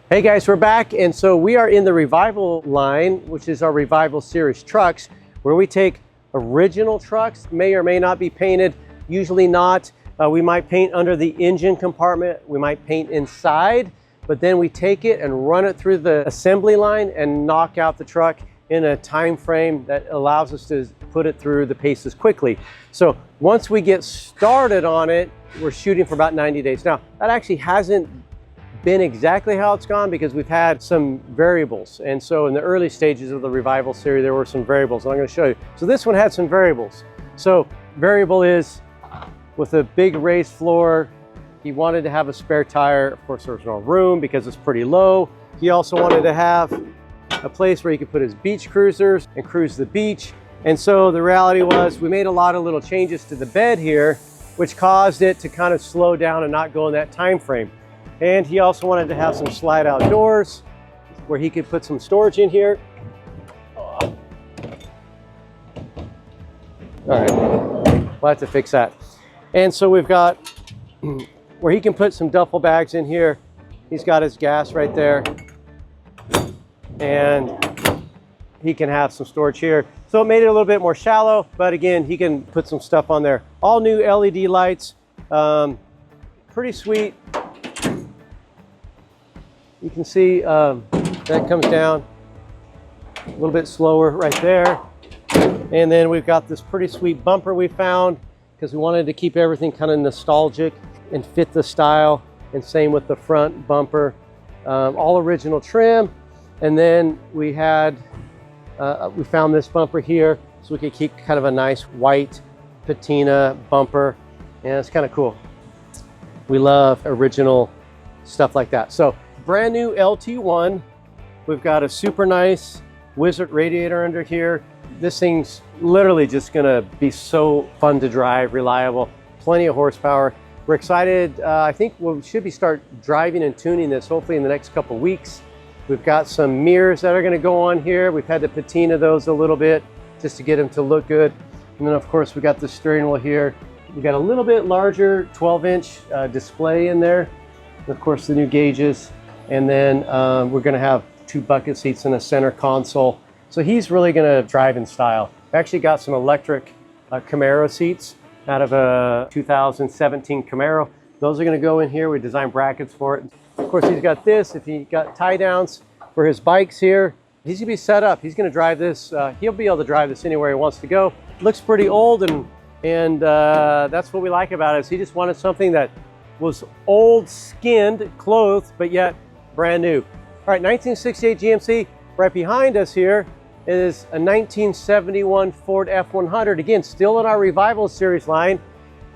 Hey guys, we're back, and so we are in the Revival line, which is our Revival Series trucks, where we take original trucks, may or may not be painted, usually not. We might paint under the engine compartment, we might paint inside, but then we take it and run it through the assembly line and knock out the truck in a time frame that allows us to put it through the paces quickly. So once we get started on it, we're shooting for about 90 days. Now, that actually hasn't been exactly how it's gone because we've had some variables. And so in the early stages of the Revival series, there were some variables, and I'm going to show you. So this one had some variables. So variable is with a big raised floor, he wanted to have a spare tire. Of course, there's no room because it's pretty low. He also wanted to have a place where he could put his beach cruisers and cruise the beach. And so the reality was we made a lot of little changes to the bed here, which caused it to kind of slow down and not go in that time frame. And he also wanted to have some slide out doors where he could put some storage in here. All right, we'll have to fix that. And so we've got where he can put some duffel bags in here. He's got his gas right there. And he can have some storage here. So it made it a little bit more shallow, but again, he can put some stuff on there. All new LED lights, pretty sweet. You can see that comes down a little bit slower right there. And then we've got this pretty sweet bumper we found because we wanted to keep everything kind of nostalgic and fit the style. And same with the front bumper, all original trim. And then we had, we found this bumper here so we could keep kind of a nice white patina bumper. And it's kind of cool. We love original stuff like that. So brand new LT1. We've got a super nice Wizard radiator under here. This thing's literally just gonna be so fun to drive, reliable, plenty of horsepower. We're excited. I think we should be start driving and tuning this hopefully in the next couple weeks. We've got some mirrors that are gonna go on here. We've had to patina those a little bit just to get them to look good. And then of course we got the steering wheel here. We got a little bit larger 12-inch display in there. And of course the new gauges. And then we're gonna have 2 bucket seats and a center console. So he's really gonna drive in style. We actually got some electric Camaro seats out of a 2017 Camaro. Those are gonna go in here. We designed brackets for it. Of course, he's got this. If he got tie downs for his bikes here, he's gonna be set up. He's gonna drive this. He'll be able to drive this anywhere he wants to go. Looks pretty old, and that's what we like about it. Is he just wanted something that was old, skinned, clothed, but yet brand new. All right, 1968 GMC. Right behind us here is a 1971 Ford F100. Again, still in our Revival series line.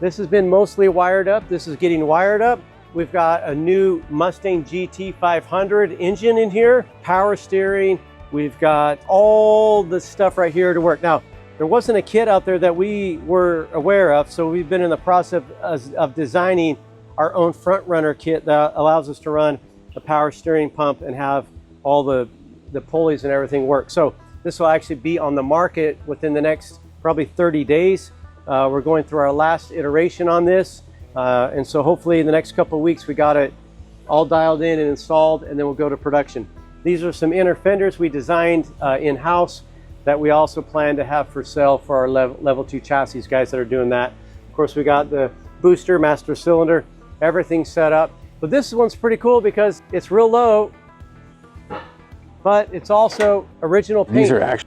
This has been mostly wired up. This is getting wired up. We've got a new Mustang GT 500 engine in here, power steering. We've got all the stuff right here to work. Now, there wasn't a kit out there that we were aware of, so we've been in the process of designing our own front runner kit that allows us to run a power steering pump and have all the pulleys and everything work. So this will actually be on the market within the next probably 30 days. We're going through our last iteration on this. And so hopefully in the next couple of weeks, we got it all dialed in and installed, and then we'll go to production. These are some inner fenders we designed in-house that we also plan to have for sale for our level 2 chassis guys that are doing that. Of course, we got the booster, master cylinder, everything set up. But this one's pretty cool because it's real low, but it's also original paint.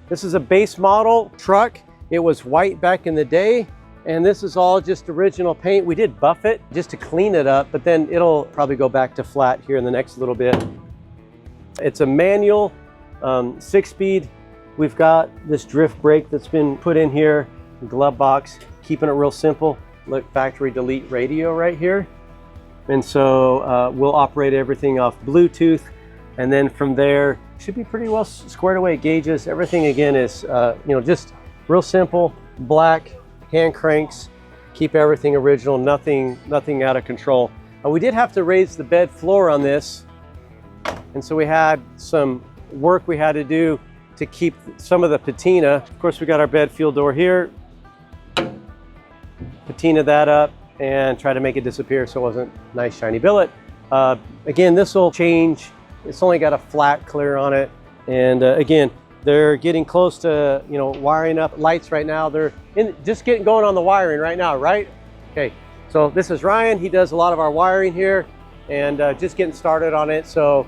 This is a base model truck. It was white back in the day, and this is all just original paint. We did buff it just to clean it up, but then it'll probably go back to flat here in the next little bit. It's a manual 6-speed. We've got this drift brake that's been put in here, glove box, keeping it real simple. Look, factory delete radio right here. And so we'll operate everything off Bluetooth. And then from there, should be pretty well squared away. Gauges, everything again is, just real simple, black, hand cranks, keep everything original, nothing out of control. We did have to raise the bed floor on this. And so we had some work we had to do to keep some of the patina. Of course, we got our bed fuel door here. Patina that up and try to make it disappear so it wasn't nice shiny billet. Again, this will change. It's only got a flat clear on it. And again, they're getting close to, you know, wiring up lights right now. They're just getting going on the wiring right now, right? Okay, so this is Ryan. He does a lot of our wiring here and just getting started on it. So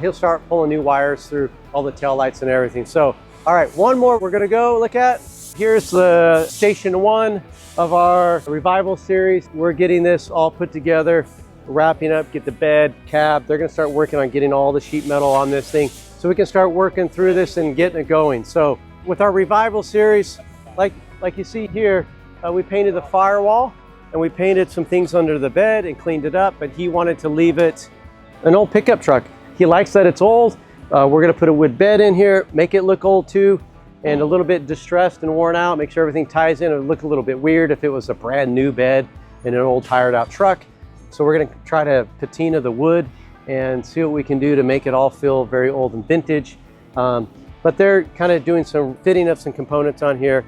he'll start pulling new wires through all the tail lights and everything. So, all right, one more we're gonna go look at. Here's the station 1 of our revival series. We're getting this all put together, wrapping up, get the bed, cab. They're gonna start working on getting all the sheet metal on this thing so we can start working through this and getting it going. So with our revival series, like you see here, we painted the firewall and we painted some things under the bed and cleaned it up, but he wanted to leave it an old pickup truck. He likes that it's old. We're gonna put a wood bed in here, make it look old too, and a little bit distressed and worn out, make sure everything ties in. It would look a little bit weird if it was a brand new bed in an old tired out truck. So we're gonna try to patina the wood and see what we can do to make it all feel very old and vintage. But they're kind of doing some fitting of some components on here,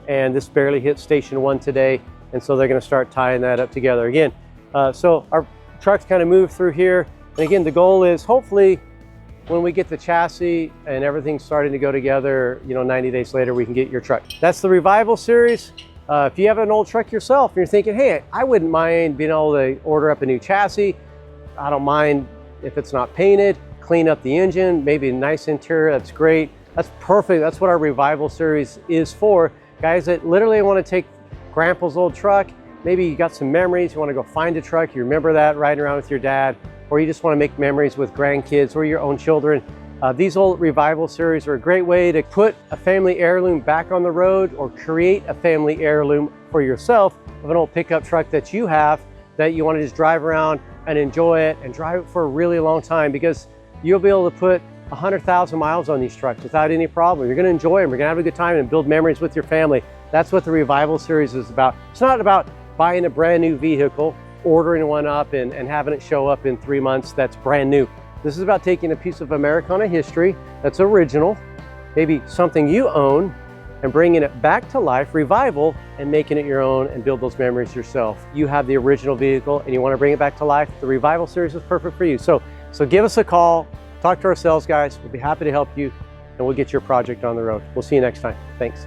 and this barely hit station 1 today, and so they're gonna start tying that up together again. So our trucks kind of move through here, and again, the goal is hopefully when we get the chassis and everything's starting to go together, you know, 90 days later, we can get your truck. That's the revival series. If you have an old truck yourself and you're thinking, hey, I wouldn't mind being able to order up a new chassis. I don't mind if it's not painted, clean up the engine, maybe a nice interior, that's great. That's perfect. That's what our revival series is for. Guys that literally want to take grandpa's old truck, maybe you got some memories, you want to go find a truck, you remember that riding around with your dad, or you just want to make memories with grandkids or your own children. These old revival series are a great way to put a family heirloom back on the road or create a family heirloom for yourself of an old pickup truck that you have that you want to just drive around and enjoy it and drive it for a really long time, because you'll be able to put 100,000 miles on these trucks without any problem. You're going to enjoy them. You're going to have a good time and build memories with your family. That's what the revival series is about. It's not about buying a brand new vehicle, ordering one up and having it show up in 3 months that's brand new. This is about taking a piece of Americana history that's original, maybe something you own, and bringing it back to life, revival, and making it your own and build those memories yourself. You have the original vehicle and you want to bring it back to life, the revival series is perfect for you. So give us a call, talk to our sales guys. We'll be happy to help you, and we'll get your project on the road. We'll see you next time. Thanks.